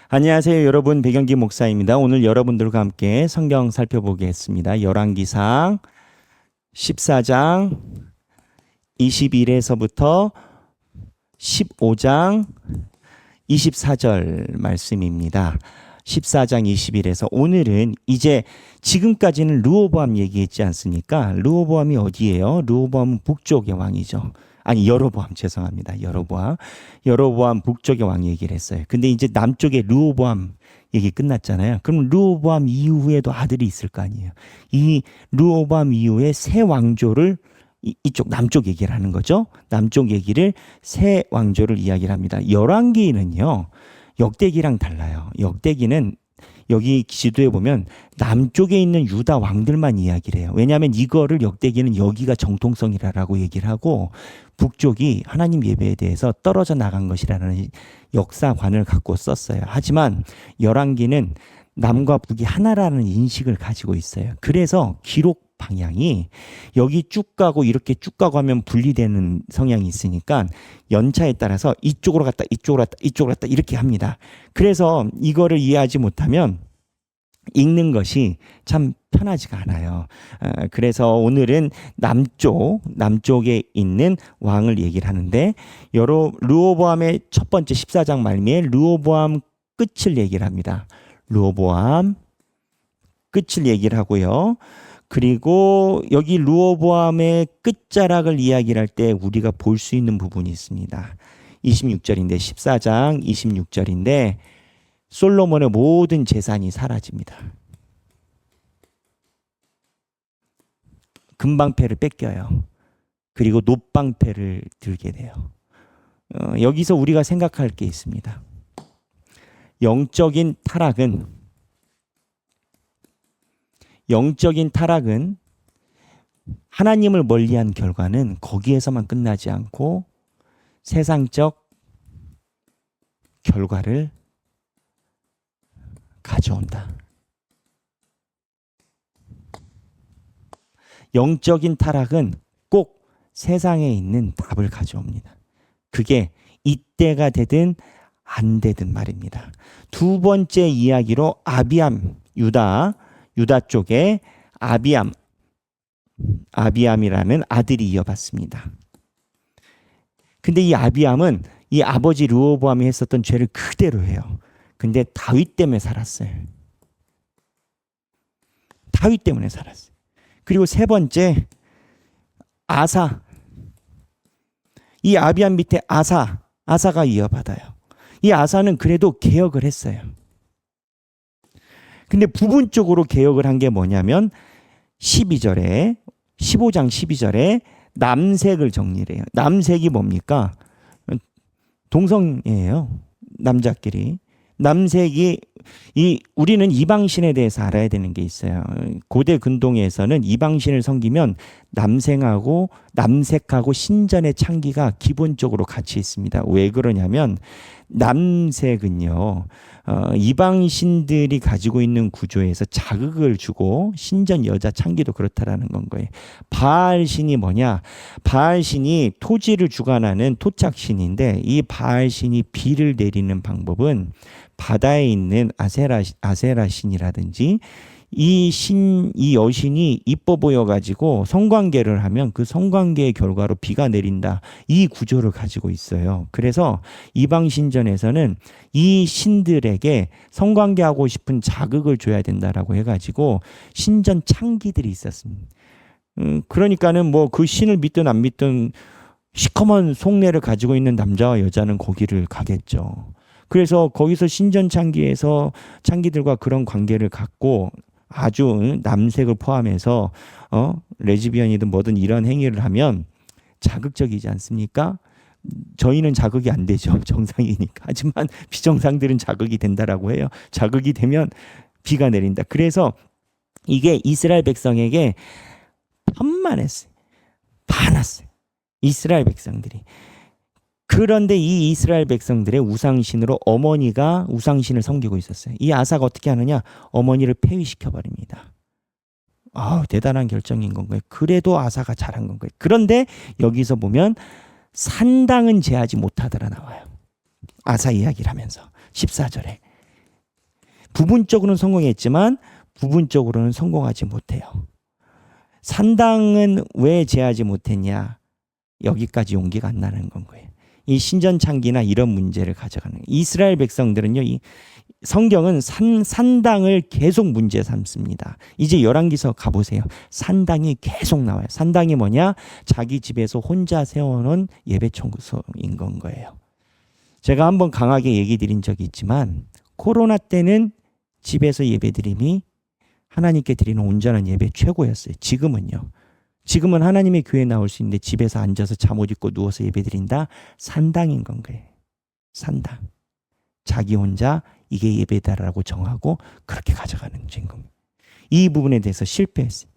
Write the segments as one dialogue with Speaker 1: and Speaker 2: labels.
Speaker 1: 안녕하세요, 여러분. 백영기 목사입니다. 오늘 여러분들과 함께 성경 살펴보겠습니다. 열왕기상 14장 21에서부터 15장 24절 말씀입니다. 14장 21에서 오늘은 이제 지금까지는 르호보암 얘기했지 않습니까? 르호보암이 어디예요? 르호보암은 북쪽의 왕이죠. 아니, 여로보암, 죄송합니다. 여로보암 북쪽의 왕 얘기를 했어요. 근데 이제 남쪽의 르호보암 얘기 끝났잖아요. 그럼 르호보암 이후에도 아들이 있을 거 아니에요. 이 르호보암 이후에 새 왕조를 이쪽 남쪽 얘기를 하는 거죠. 남쪽 얘기를 새 왕조를 이야기를 합니다. 열왕기는요, 역대기랑 달라요. 역대기는 여기 지도에 보면 남쪽에 있는 유다 왕들만 이야기를 해요. 왜냐하면 이거를 역대기는 여기가 정통성이라고 얘기를 하고 북쪽이 하나님 예배에 대해서 떨어져 나간 것이라는 역사관을 갖고 썼어요. 하지만 열왕기는 남과 북이 하나라는 인식을 가지고 있어요. 그래서 기록 방향이 여기 쭉 가고 이렇게 쭉 가고 하면 분리되는 성향이 있으니까 연차에 따라서 이쪽으로 갔다 이쪽으로 갔다 이쪽으로 갔다 이렇게 합니다. 그래서 이거를 이해하지 못하면 읽는 것이 참 편하지가 않아요. 그래서 오늘은 남쪽에 있는 왕을 얘기를 하는데 르호보암의 첫 번째 14장 말미에 르호보암 끝을 얘기를 합니다. 르호보암 끝을 얘기를 하고요. 그리고 여기 르호보암의 끝자락을 이야기를 할 때 우리가 볼 수 있는 부분이 있습니다. 26절인데 14장 26절인데 솔로몬의 모든 재산이 사라집니다. 금방패를 뺏겨요. 그리고 놋방패를 들게 돼요. 여기서 우리가 생각할 게 있습니다. 영적인 타락은 하나님을 멀리한 결과는 거기에서만 끝나지 않고 세상적 결과를 가져온다. 영적인 타락은 꼭 세상에 있는 답을 가져옵니다. 그게 이때가 되든 안 되든 말입니다. 두 번째 이야기로 아비암, 유다 쪽에 아비암이라는 아들이 이어받습니다. 근데 이 아비암은 이 아버지 르호보암이 했었던 죄를 그대로 해요. 근데 다윗 때문에 살았어요. 다윗 때문에 살았어요. 그리고 세 번째 아사. 이 아비암 밑에 아사가 이어받아요. 이 아사는 그래도 개혁을 했어요. 근데 부분적으로 개혁을 한 게 뭐냐면 15장 12절에 남색을 정리를 해요. 남색이 뭡니까? 동성이에요. 남자끼리. 남색이 우리는 이방신에 대해서 알아야 되는 게 있어요. 고대 근동에서는 이방신을 섬기면 남색하고 신전의 창기가 기본적으로 같이 있습니다. 왜 그러냐면 남색은요, 이방신들이 가지고 있는 구조에서 자극을 주고 신전 여자 창기도 그렇다라는 건 거예요. 바알신이 뭐냐? 바알신이 토지를 주관하는 토착신인데 이 바알신이 비를 내리는 방법은 바다에 있는 아세라신이라든지 이 여신이 이뻐 보여가지고 성관계를 하면 그 성관계의 결과로 비가 내린다. 이 구조를 가지고 있어요. 그래서 이방신전에서는 이 신들에게 성관계하고 싶은 자극을 줘야 된다라고 해가지고 신전 창기들이 있었습니다. 그러니까는 뭐 그 신을 믿든 안 믿든 시커먼 속내를 가지고 있는 남자와 여자는 거기를 가겠죠. 그래서 거기서 신전 창기에서 창기들과 그런 관계를 갖고 아주 남색을 포함해서 레즈비언이든 뭐든 이런 행위를 하면 자극적이지 않습니까? 저희는 자극이 안 되죠. 정상이니까. 하지만 비정상들은 자극이 된다라고 해요. 자극이 되면 비가 내린다. 그래서 이게 이스라엘 백성에게 편만했어요. 화났어요. 이스라엘 백성들이. 그런데 이 이스라엘 백성들의 우상신으로 어머니가 우상신을 섬기고 있었어요. 이 아사가 어떻게 하느냐? 어머니를 폐위시켜버립니다. 대단한 결정인 건가요? 그래도 아사가 잘한 건가요? 그런데 여기서 보면 산당은 제하지 못하더라 나와요. 아사 이야기를 하면서 14절에 부분적으로는 성공했지만 부분적으로는 성공하지 못해요. 산당은 왜 제하지 못했냐? 여기까지 용기가 안 나는 건 거예요. 이 신전 창기나 이런 문제를 가져가는 거예요. 이스라엘 백성들은요, 이 성경은 산당을 계속 문제 삼습니다. 이제 열왕기서 가보세요. 산당이 계속 나와요. 산당이 뭐냐? 자기 집에서 혼자 세워놓은 예배 청구소인 건 거예요. 제가 한번 강하게 얘기 드린 적이 있지만 코로나 때는 집에서 예배 드림이 하나님께 드리는 온전한 예배 최고였어요. 지금은요. 지금은 하나님의 교회에 나올 수 있는데 집에서 앉아서 잠옷 입고 누워서 예배 드린다? 산당인 건 거예요. 산당. 자기 혼자 이게 예배다라고 정하고 그렇게 가져가는 겁니다. 이 부분에 대해서 실패했어요.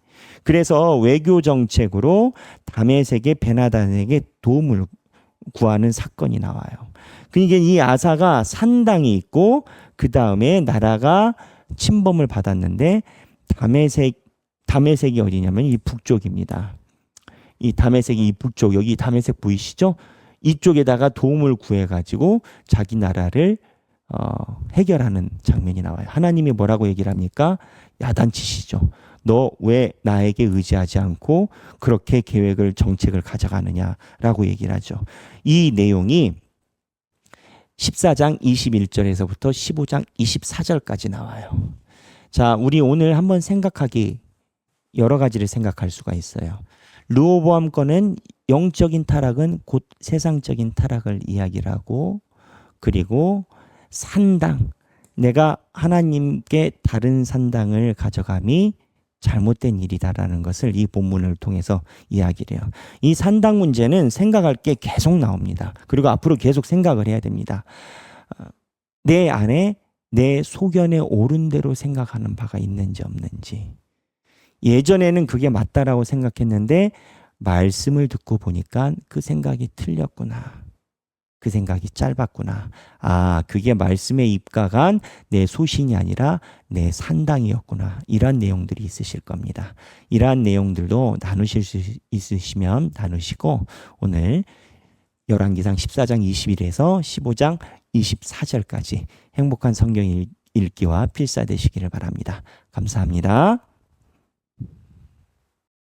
Speaker 1: 그래서 외교 정책으로 다메섹의 베나단에게 도움을 구하는 사건이 나와요. 그러니까 이 아사가 산당이 있고 그 다음에 나라가 침범을 받았는데 다메섹이 어디냐면 이 북쪽입니다. 이 다메섹이 이 북쪽, 여기 다메섹 보이시죠? 이쪽에다가 도움을 구해가지고 자기 나라를 해결하는 장면이 나와요. 하나님이 뭐라고 얘기를 합니까? 야단치시죠. 너 왜 나에게 의지하지 않고 그렇게 계획을 정책을 가져가느냐라고 얘기를 하죠. 이 내용이 14장 21절에서부터 15장 24절까지 나와요. 자, 우리 오늘 한번 생각하기 여러 가지를 생각할 수가 있어요. 르호보암 거는 영적인 타락은 곧 세상적인 타락을 이야기를 하고, 그리고 산당, 내가 하나님께 다른 산당을 가져감이 잘못된 일이다라는 것을 이 본문을 통해서 이야기를 해요. 이 산당 문제는 생각할 게 계속 나옵니다. 그리고 앞으로 계속 생각을 해야 됩니다. 내 안에 내 소견에 옳은 대로 생각하는 바가 있는지 없는지. 예전에는 그게 맞다라고 생각했는데 말씀을 듣고 보니까 그 생각이 틀렸구나. 그 생각이 짧았구나. 아, 그게 말씀에 입각한 내 소신이 아니라 내 산당이었구나. 이러한 내용들이 있으실 겁니다. 이러한 내용들도 나누실 수 있으시면 나누시고 오늘 열왕기상 14장 21에서 15장 24절까지 행복한 성경 읽기와 필사되시기를 바랍니다. 감사합니다.